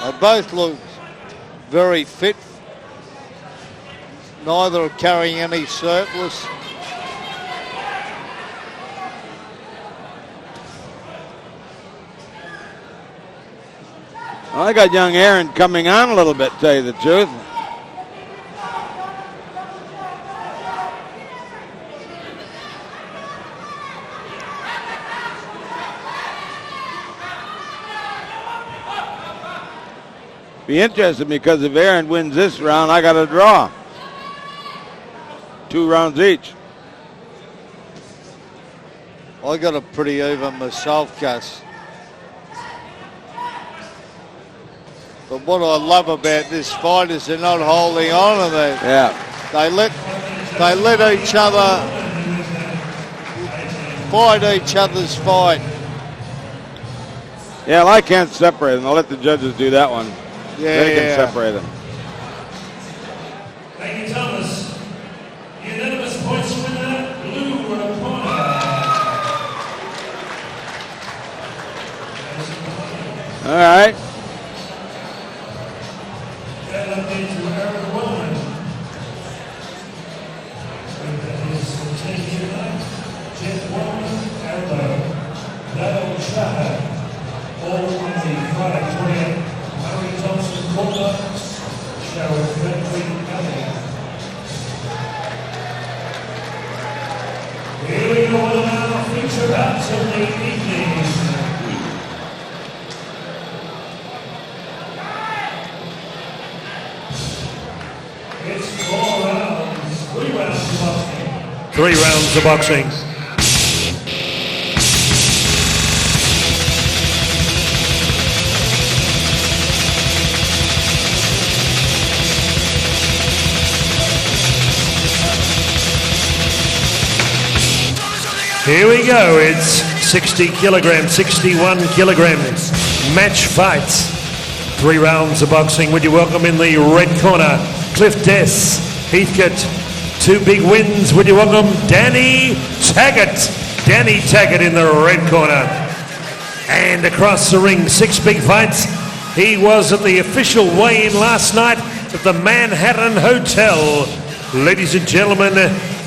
They both look very fit. Neither are carrying any surplus. Well, I got young Aaron coming on a little bit, to tell you the truth. Be interesting because if Aaron wins this round, I got a draw. 2 rounds each. I got a pretty even myself, Gus. But what I love about this fight is they're not holding on to them. Yeah. They let each other fight each other's fight. Yeah, well, I can't separate them. I'll let the judges do that one. Yeah, They can separate them. Thank you, Thomas. Unanimous points winner, blue corner. All right. That is Wellman. That is Taggart, Jeff Wellman, elbow. That'll Shatter. All in the Friday 20th. Murray Thompson, corner. Cheryl Frederick, Calabria. Here we go on our feature bouts of the evening. It's 4 rounds, 3 rounds of boxing. 3 rounds of boxing. Here we go, it's 60 kilograms, 61 kilograms, match fights. 3 rounds of boxing. Would you welcome in the red corner, Cliff Dess, Heathcote. 2 big wins. Would you welcome Danny Taggart. Danny Taggart in the red corner. And across the ring, 6 big fights. He was at the official weigh-in last night at the Manhattan Hotel. Ladies and gentlemen,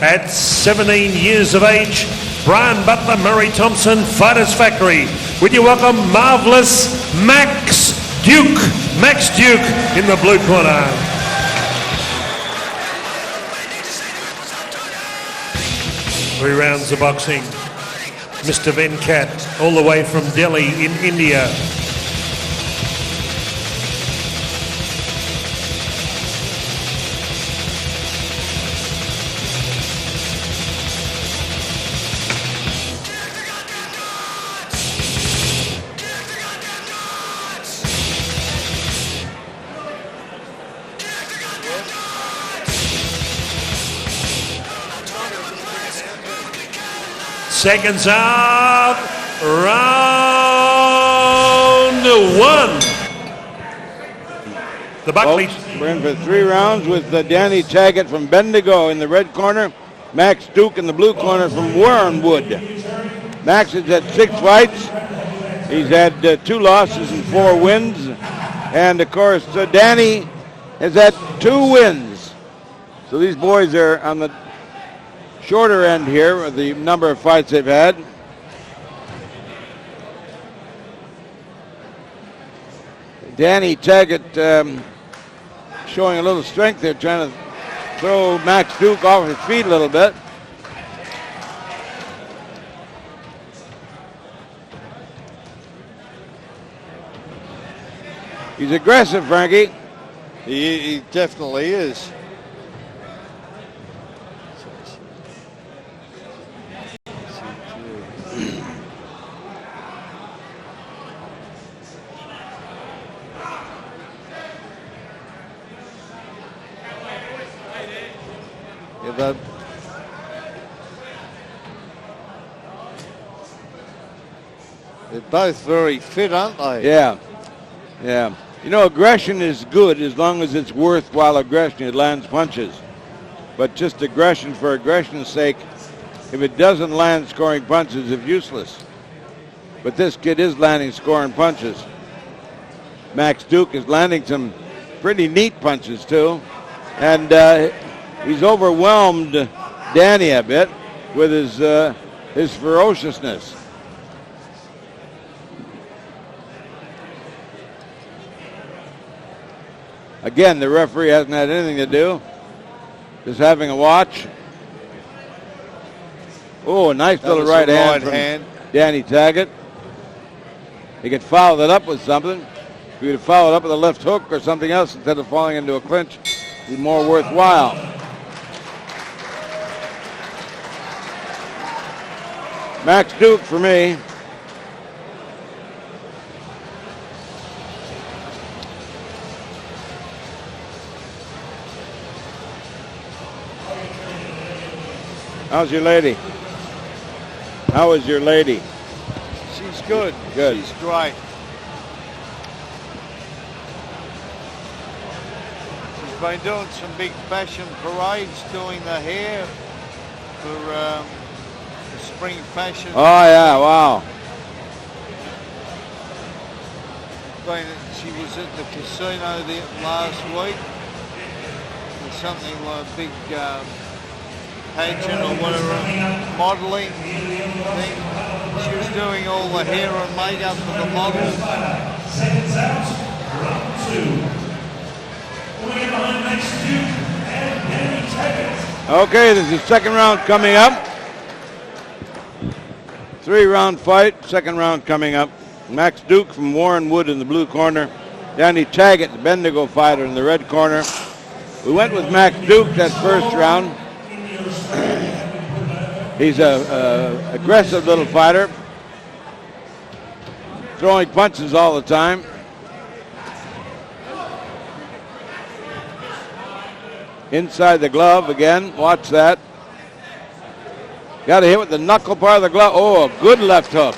at 17 years of age, Brian Butler, Murray Thompson, Fighters Factory. Would you welcome Marvelous Max Duke. Max Duke in the blue corner. Three rounds of boxing. Mr. Venkat, all the way from Delhi in India. Seconds out, round 1. The Buckley. Folks, we're in for 3 rounds with Danny Taggart from Bendigo in the red corner, Max Duke in the blue corner from Warrenwood. Max has had 6 fights. He's had 2 losses and 4 wins. And of course, Danny has had 2 wins. So these boys are on the shorter end here with the number of fights they've had. Danny Taggart showing a little strength there, trying to throw Max Duke off his feet a little bit. He's aggressive, Frankie. He definitely is. They're both very fit, aren't they? Yeah, yeah. You know, aggression is good as long as it's worthwhile aggression. It lands punches. But just aggression for aggression's sake, if it doesn't land scoring punches, it's useless. But this kid is landing scoring punches. Max Duke is landing some pretty neat punches too. And he's overwhelmed Danny a bit with his ferociousness. Again, the referee hasn't had anything to do. Just having a watch. Oh, a nice little right hand from Danny Taggart. He could follow that up with something. If he would have followed up with a left hook or something else instead of falling into a clinch, it'd be more worthwhile. Max Duke for me. How's your lady? How is your lady? She's good. Good. She's great. She's been doing some big fashion parades, doing the hair for the spring fashion. Oh yeah, wow. She was at the casino last week. There's something like a big pageant or whatever, modelling thing. She was doing all the hair and makeup for the models. Seconds out, round 2. Coming in behind Max Duke and Danny Taggart. Okay, there's the second round coming up. 3-round fight, second round coming up. Max Duke from Warren Wood in the blue corner. Danny Taggart, the Bendigo fighter, in the red corner. We went with Max Duke that first round. He's a aggressive little fighter, throwing punches all the time. Inside the glove again, watch that. Got to hit with the knuckle part of the glove. Oh, a good left hook,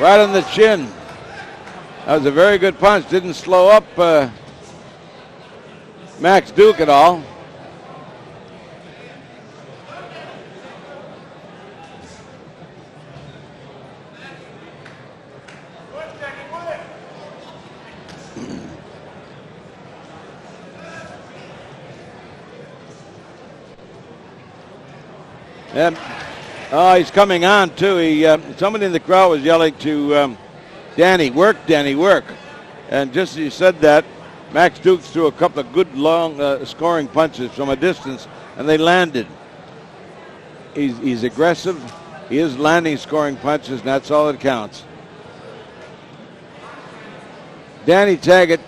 right on the chin. That was a very good punch, didn't slow up Max Duke at all. And, he's coming on too. Somebody in the crowd was yelling to Danny, work, Danny, work. And just as he said that, Max Duke threw a couple of good long scoring punches from a distance, and they landed. He's aggressive. He is landing scoring punches, and that's all that counts. Danny Taggart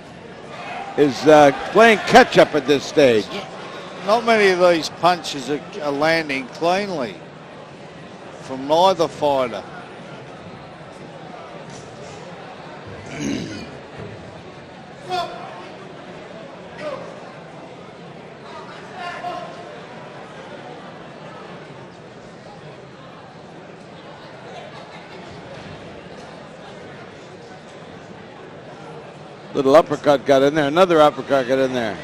is playing catch-up at this stage. Not many of these punches are landing cleanly from neither fighter. Little uppercut got in there. Another uppercut got in there.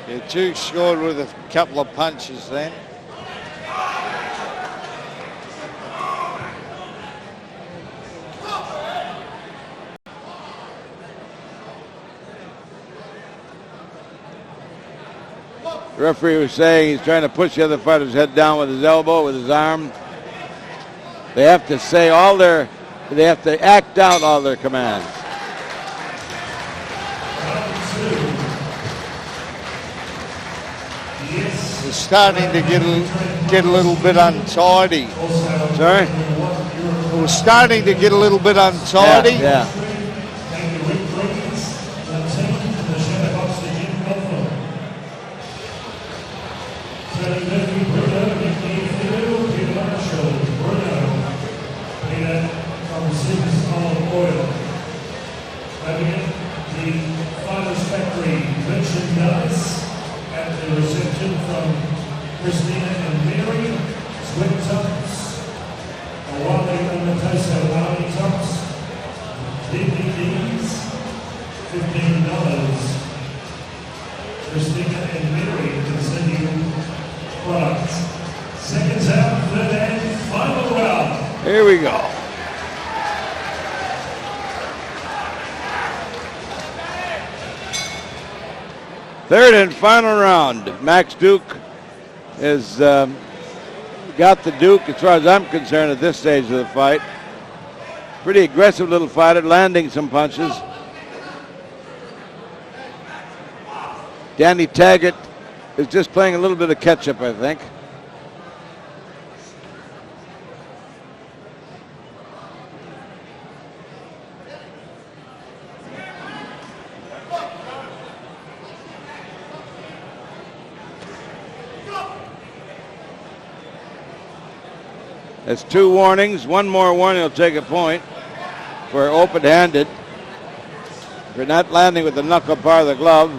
Yeah, Duke scored with a couple of punches then. The referee was saying he's trying to push the other fighter's head down with his elbow, with his arm. They have to say they have to act out all their commands. It's starting to get a little bit untidy. Sorry? It was starting to get a little bit untidy. Yeah. Seconds out, third and final round. Here we go. Third and final round. Max Duke has got the Duke as far as I'm concerned at this stage of the fight. Pretty aggressive little fighter, landing some punches. Danny Taggart is just playing a little bit of catch-up, I think. That's 2 warnings. One more warning will take a point for open-handed. If you're not landing with the knuckle part of the glove.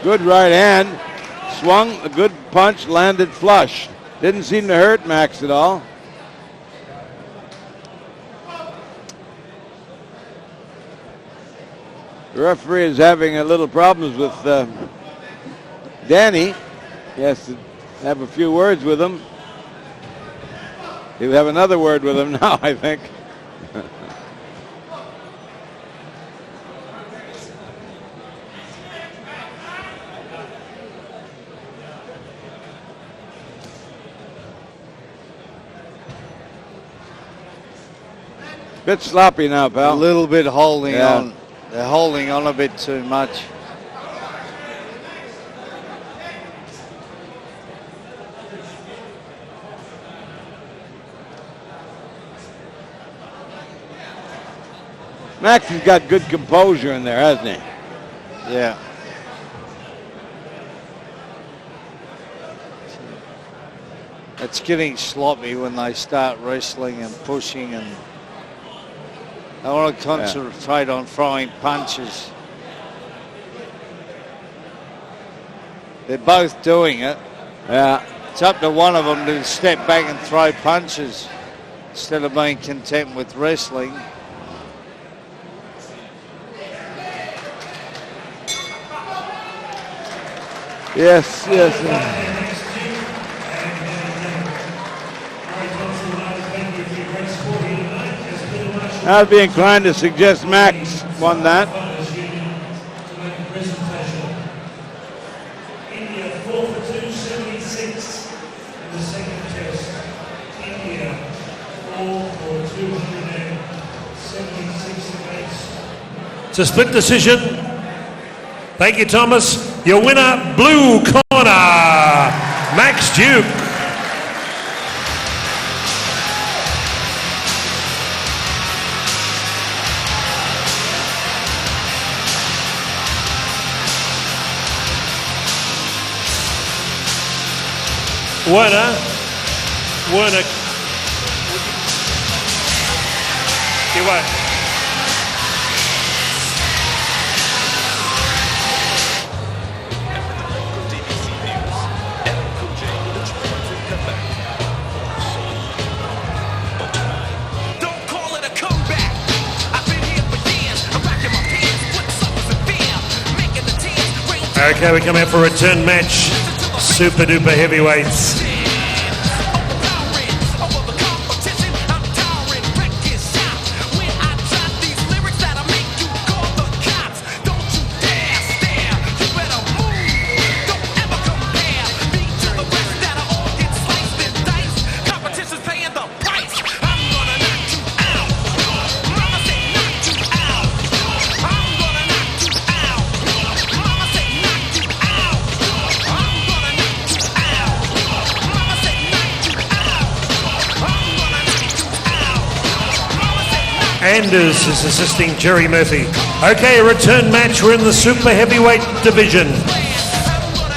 Good right hand. Swung a good punch, landed flush. Didn't seem to hurt Max at all. The referee is having a little problems with Danny. He has to have a few words with him. He'll have another word with him now, I think. Bit sloppy now, pal. A little bit holding on. They're holding on a bit too much. Max has got good composure in there, hasn't he? Yeah. It's getting sloppy when they start wrestling and pushing, and they want to concentrate on throwing punches. They're both doing it. Yeah. It's up to one of them to step back and throw punches instead of being content with wrestling. Yes, yes. I'd be inclined to suggest Max won that. India 4 for 276 in the second test. India 4 for 276 apiece. It's a split decision. Thank you, Thomas. Your winner, blue corner, Max Duke. Werner. You won't. Don't call it a comeback. I've been here for years. I'm rocking my pants, putting suckers in fear, making the tears rain. Okay, we come out for a return match. Super duper heavyweights. Anders is assisting Jerry Murphy. Okay, a return match. We're in the super heavyweight division.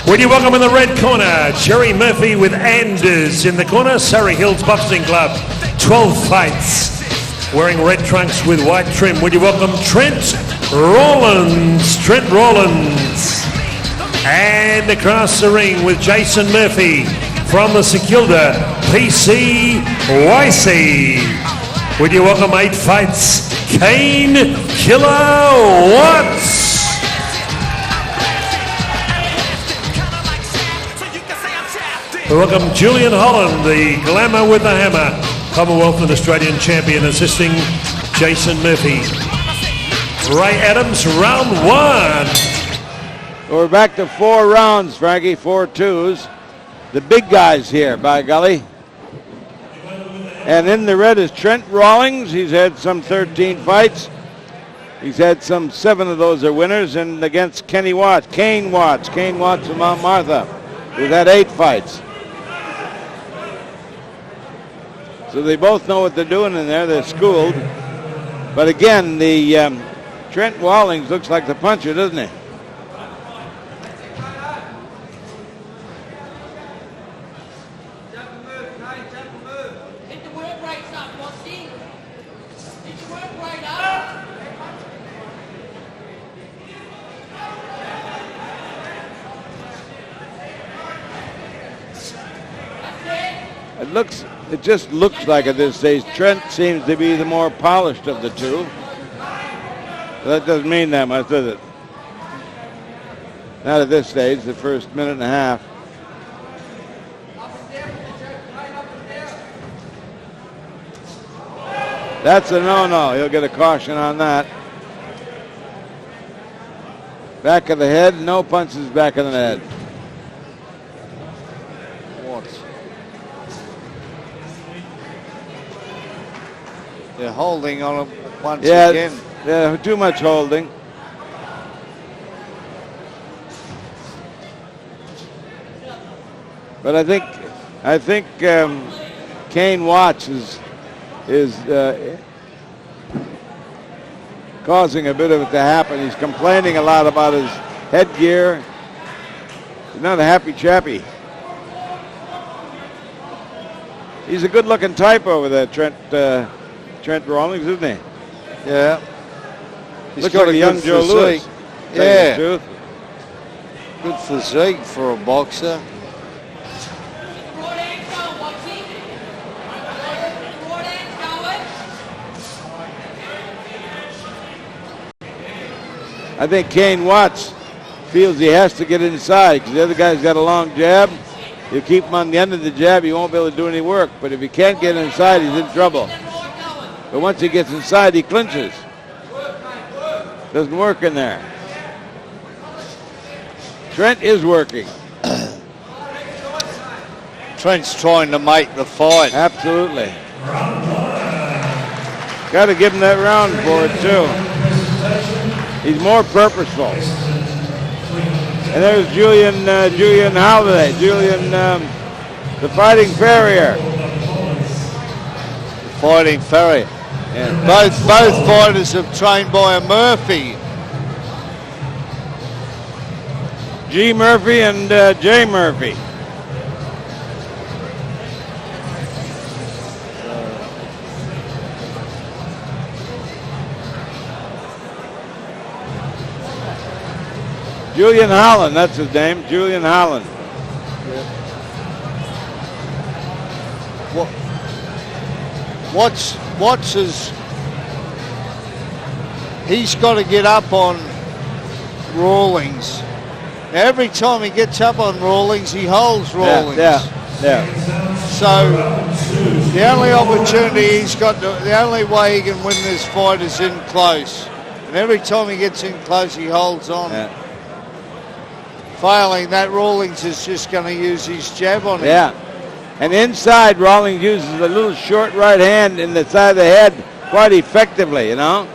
Would you welcome in the red corner, Jerry Murphy with Anders. In the corner, Surrey Hills Boxing Club. 12 fights. Wearing red trunks with white trim. Would you welcome Trent Rawlings. Trent Rawlings. And across the ring with Jason Murphy. from the Secilda, PCYC. Would you welcome 8 fights, Kane Killer Watts. We welcome Julian Holland, the glamour with the hammer, Commonwealth and Australian champion, assisting Jason Murphy. Ray Adams, round 1. We're back to 4 rounds, Frankie, 4 twos. The big guys here, by golly. And in the red is Trent Rawlings. He's had some 13 fights. He's had some 7 of those are winners. And against Kane Watts of Mount Martha, who's had 8 fights. So they both know what they're doing in there. They're schooled. But again, the Trent Rawlings looks like the puncher, doesn't he? It just looks like at this stage Trent seems to be the more polished of the two. That doesn't mean that much, does it? Not at this stage, the first minute and a half. That's a no-no. He'll get a caution on that. Back of the head, no punches back of the head. They're holding on him once again. Yeah, too much holding. But I think Kane Watts is causing a bit of it to happen. He's complaining a lot about his headgear. He's not a happy chappy. He's a good-looking type over there, Trent Rawlings, isn't he? Yeah. He's looks got like a young good Joe physique. Lewis. Yeah. Good physique for a boxer. I think Kane Watts feels he has to get inside because the other guy's got a long jab. You keep him on the end of the jab, he won't be able to do any work. But if he can't get inside, he's in trouble. But once he gets inside, he clinches. Doesn't work in there. Trent is working. Trent's trying to make the fight. Absolutely. Got to give him that round for it, too. He's more purposeful. And there's Julian Holiday, the Fighting Farrier. The Fighting Farrier. Yeah. Both fighters have trained by a Murphy. G. Murphy and J. Murphy. Julian Holland, that's his name, Julian Holland. Watts is, he's got to get up on Rawlings. Now, every time he gets up on Rawlings, he holds Rawlings. Yeah. So the only opportunity he's got, the only way he can win this fight is in close. And every time he gets in close, he holds on. Yeah. Failing that, Rawlings is just going to use his jab on him. Yeah. And inside, Rawlings uses a little short right hand in the side of the head quite effectively, you know.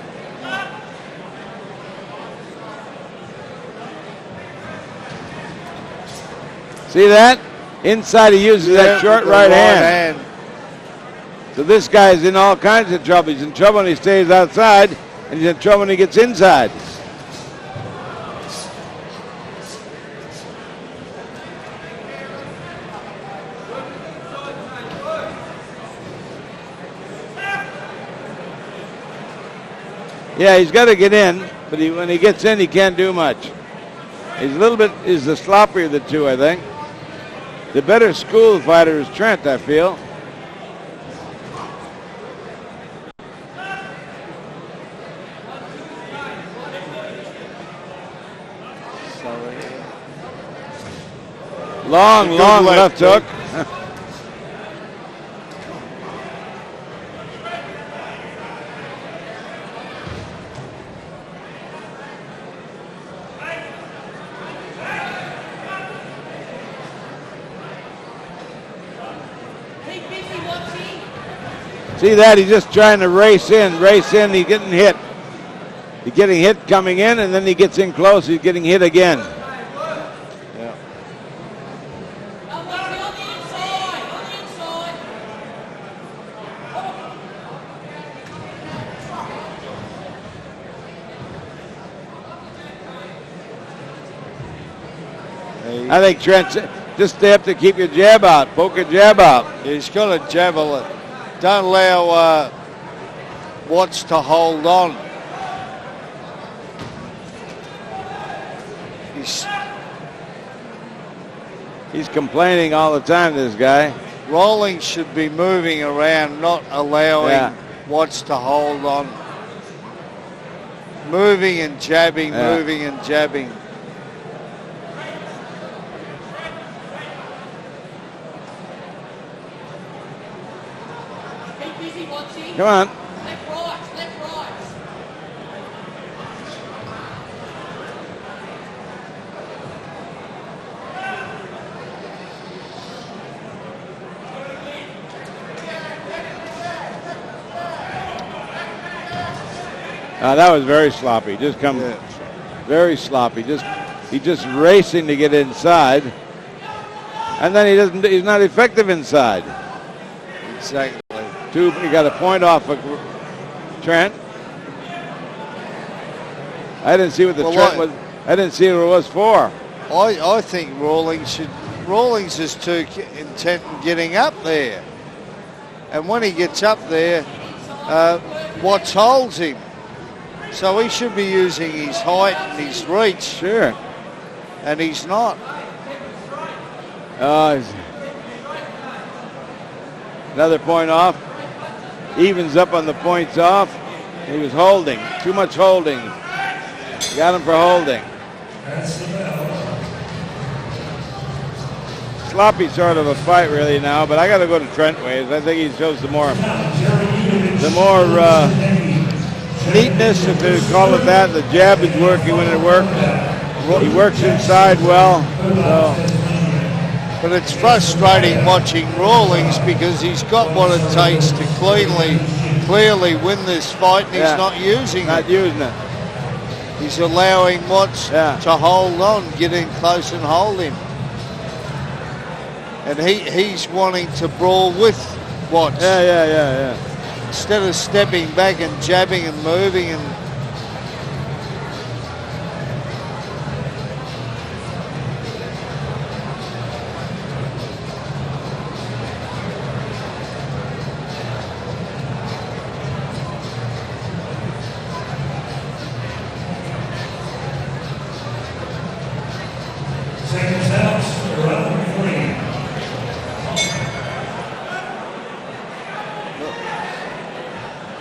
See that? Inside, he uses that short right hand. So this guy's in all kinds of trouble. He's in trouble when he stays outside, and he's in trouble when he gets inside. Yeah, he's got to get in, but when he gets in, he can't do much. He's a little bit, is the sloppier of the two, I think. The better school fighter is Trent, I feel. Long left hook. See that? He's just trying to race in. He's getting hit. He's getting hit coming in, and then he gets in close. He's getting hit again. Yeah. I think Trent, just stay up to keep your jab out. Poke your jab out. He's got to jabble it. Don't allow Watts to hold on. He's complaining all the time, this guy. Rawlings should be moving around, not allowing Watts to hold on. Moving and jabbing, moving and jabbing. Come on. Left, right. That was very sloppy. Very sloppy. He's just racing to get inside, and then he's not effective inside. Exactly. He got a point off of Trent. I didn't see what the Trent was. I didn't see what it was for. I think Rawlings is too intent in getting up there, and when he gets up there, Watts holds him. So he should be using his height and his reach. Sure. And he's not. Another point off. Evens up on the points off. He was holding. Too much holding. Got him for holding. Sloppy sort of a fight really now, but I got to go to Trent ways. I think he shows the more neatness, if they call it that. The jab is working when it works. He works inside well. So. But it's frustrating watching Rawlings because he's got what it takes to clearly win this fight, and he's not using it. He's allowing Watts to hold on, get in close and hold him. And he's wanting to brawl with Watts. Yeah. Instead of stepping back and jabbing and moving and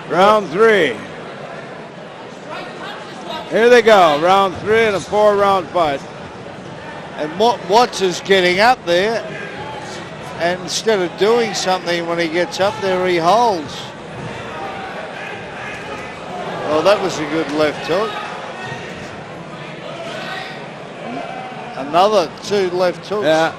Round 3. Here they go. Round 3 and a 4-round fight. And Watts is getting up there, and instead of doing something when he gets up there, he holds. Well, that was a good left hook. Another 2 left hooks. Yeah.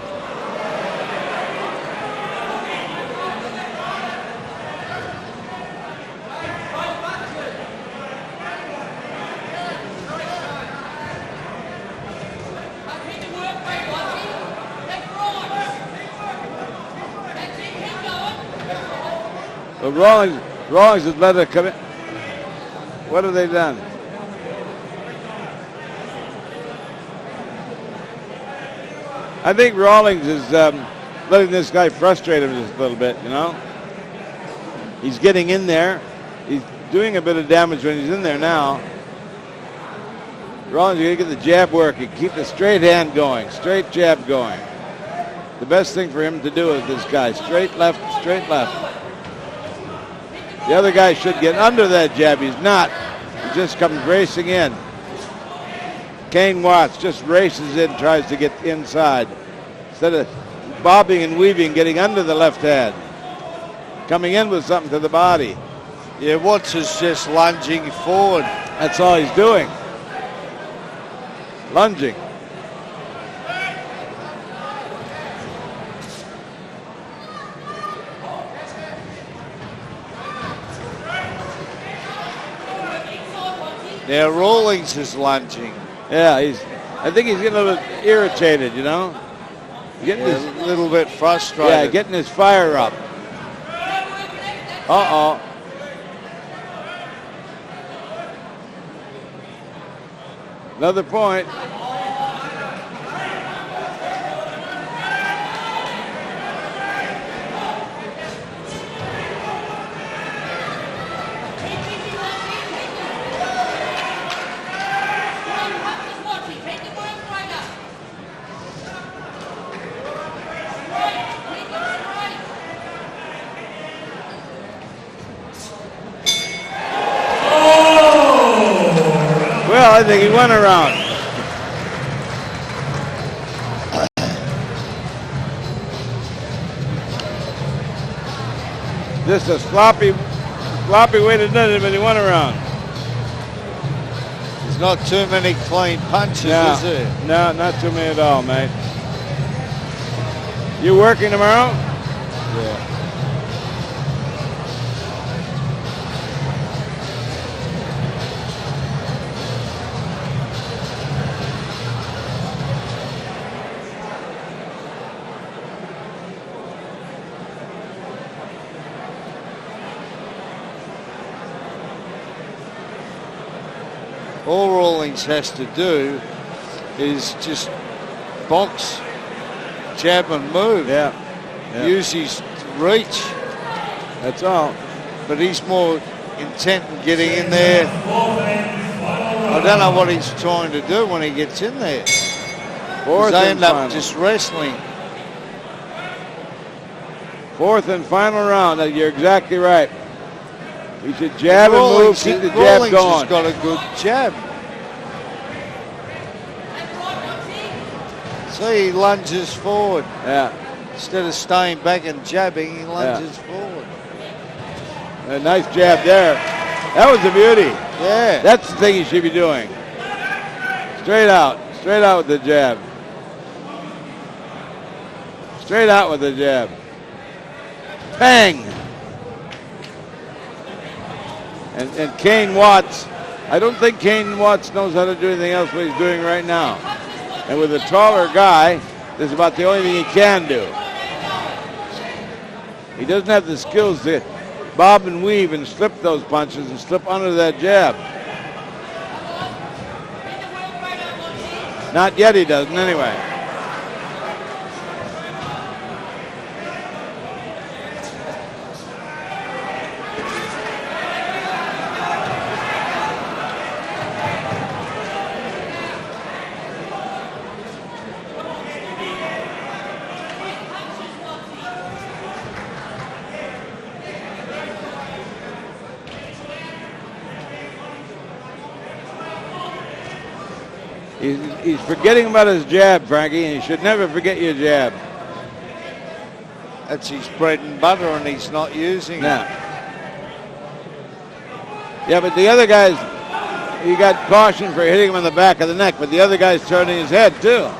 Rawlings has let it come in. What have they done? I think Rawlings is letting this guy frustrate him just a little bit, you know? He's getting in there. He's doing a bit of damage when he's in there now. Rawlings, you gotta get the jab working. Keep the straight hand going. Straight jab going. the best thing for him to do is this guy. Straight left, straight left. The other guy should get under that jab. He's not. He just comes racing in. Kane Watts just races in, tries to get inside. Instead of bobbing and weaving, getting under the left hand. Coming in with something to the body. Yeah, Watts is just lunging forward. That's all he's doing. Lunging. Now Rawlings is lunging. Yeah, I think he's getting a little irritated, you know? Getting a little bit frustrated. Yeah, getting his fire up. Uh-oh. Another point. Well, I think he went around. Just a sloppy way to do it, but he went around. There's not too many clean punches, is there? No, not too many at all, mate. You working tomorrow? Yeah. All Rawlings has to do is just box, jab and move. Yeah. Use his reach. That's all. But he's more intent in getting in there. I don't know what he's trying to do when he gets in there. Fourth they and end up final. just wrestling. Fourth and final round. You're exactly right. He should jab and move, keep the jab Rawlings going. has got a good jab. See, he lunges forward. Yeah. Instead of staying back and jabbing, he lunges forward. A nice jab there. That was a beauty. Yeah. That's the thing he should be doing. Straight out with the jab. Straight out with the jab. Bang! And Kane Watts, I don't think Kane Watts knows how to do anything else what he's doing right now. And with a taller guy, this is about the only thing he can do. He doesn't have the skills to bob and weave and slip those punches and slip under that jab. Not yet he doesn't anyway. He's forgetting about his jab, Frankie, and he should never forget your jab. That's his bread and butter, and he's not using it. Yeah, but the other guys, he got caution for hitting him in the back of the neck, but the other guy's turning his head, too.